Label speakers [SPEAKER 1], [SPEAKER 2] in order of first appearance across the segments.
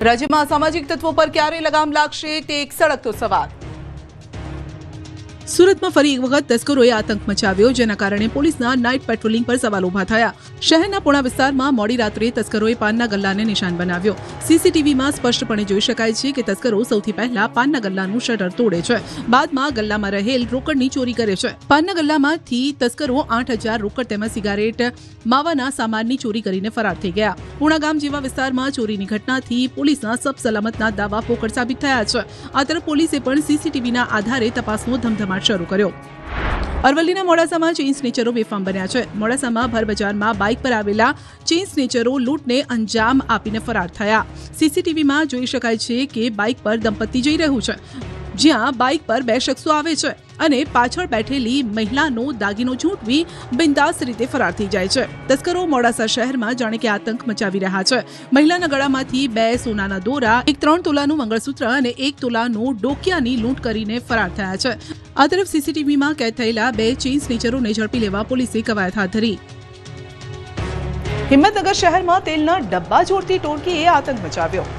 [SPEAKER 1] રાજ્યમાં સામાજિક તત્વો પર ક્યારે લગામ લાગશે તે એક સળગતો સવાલ। સુરતમાં ફરી એક વખત તસ્કરોએ આતંક મચાવ્યો, જેના કારણે પોલીસના નાઇટ પેટ્રોલિંગ પર સવાલ ઉભા થયા। શહેરના પૂણા વિસ્તારમાં મોડી રાત્રે તસ્કરોએ પાનના ગલ્લાને નિશાન બનાવ્યો। સીસીટીવીમાં સ્પષ્ટપણે જોઈ શકાય છે કે તસ્કરો સૌથી પહેલા પાનના ગલ્લાનું શટર તોડે છે, બાદમાં ગલ્લામાં રહેલ રોકડની ચોરી કરે છે। પાનના ગલ્લામાંથી તસ્કરો 8,000 રોકડ તેમજ સિગારેટ, માવાના સામાનની ચોરી કરીને ફરાર થઈ ગયા। પૂણા ગામ જેવા વિસ્તારમાં ચોરીની ઘટનાથી પોલીસના સબ સલામતના દાવા પોકળ સાબિત થયા છે। આ તરફ પોલીસે પણ સીસીટીવીના આધારે તપાસનો ધમધમાટ શરૂ કર્યો। અરવલ્લીના મોડાસામાં ચેઇન સ્નેચરો બેફામ બન્યા છે। મોડાસામાં ભર બજારમાં બાઇક પર આવેલા ચેઇન સ્નેચરો લૂંટને અંજામ આપીને ફરાર થયા। સીસીટીવીમાં જોઈ શકાય છે કે બાઇક પર દંપતી જઈ રહ્યું છે, જ્યાં બાઇક પર બે શખ્સો આવે છે અને પાછળ બેઠેલી મહિલાનો દાગીનો ઝૂંટવી બિંદાસ રીતે ફરાર થઈ જાય છે। તસ્કરો મોડાસા શહેરમાં જાણે કે આતંક મચાવી રહ્યા છે। મહિલાના ગળામાંથી 2 સોનાના દોરા, એક 3 તોલાનું મંગળસૂત્ર અને 1 તોલાનું ડોકિયાની લૂંટ કરીને ફરાર થયા છે। આ તરફ સીસીટીવીમાં કેદ થયેલા 2 ચેઇન સ્નેચરોને ઝડપી લેવા પોલીસે કવાયત હાથ ધરી। હિંમતનગર શહેરમાં તેલના ડબ્બા ચોરતી ટોળકીએ આતંક મચાવ્યો।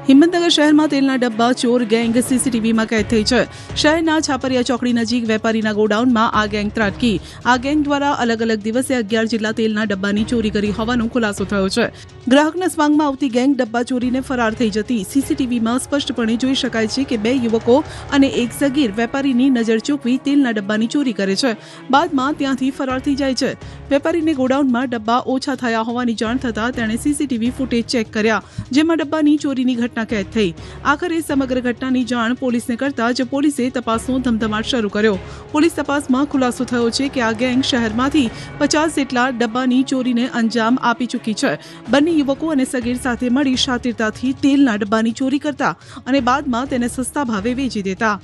[SPEAKER 1] હિંમતનગર શહેરમાં તેલના ડબ્બા ચોર ગેંગ સીસીટીવીમાં કેદ થઈ છે। શહેરના છાપરિયા ચોકડી નજીક વેપારીના ગોડાઉનમાં આ ગેંગ ત્રાટકી। આ ગેંગ દ્વારા અલગ અલગ દિવસે 11 જેટલા તેલના ડબ્બાની ચોરી કરી હોવાનો ખુલાસો થયો છે। ગ્રાહકના સ્વાંગમાં આવતી ગેંગ ડબ્બા ચોરીને ફરાર થઈ જતી। સીસીટીવીમાં સ્પષ્ટપણે જોઈ શકાય છે કે 2 યુવકો અને એક સગીર વેપારીની નજર ચૂકવી તેલના ડબ્બાની ચોરી કરે છે, બાદમાં ત્યાંથી ફરાર થઈ જાય છે। વેપારીને ગોડાઉનમાં ડબ્બા ઓછા થયા હોવાની જાણ થતાં તેણે સીસીટીવી ફૂટેજ ચેક કર્યા, જેમાં ડબ્બાની ચોરીની ઘટના કેદ થઈ। આખરે સમગ્ર ઘટનાની જાણ પોલીસને કરતા જ પોલીસે તપાસનો ધમધમાટ શરૂ કર્યો। પોલીસ તપાસમાં ખુલાસો થયો છે કે આ ગેંગ શહેરમાંથી 50 જેટલા ડબ્બાની ચોરીને અંજામ આપી ચૂકી છે। બંને યુવકો અને સગીર સાથે મળી શાતિરતાથી તેલના ડબ્બાની ચોરી કરતા અને બાદમાં તેને સસ્તા ભાવે વેચી દેતા।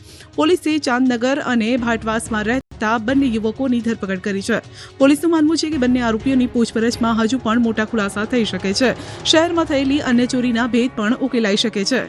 [SPEAKER 1] પોલીસે ચાંદનગર અને ભાટવાસમાં રહેતા બંને યુવકોની ધરપકડ કરી છે। પોલીસનું માનવું છે કે બંને આરોપીઓની પૂછપરછમાં હજુ પણ મોટા ખુલાસા થઈ શકે છે। શહેરમાં થયેલી અન્ય ચોરીના ભેદ પણ ઉકેલાઈ શકે છે।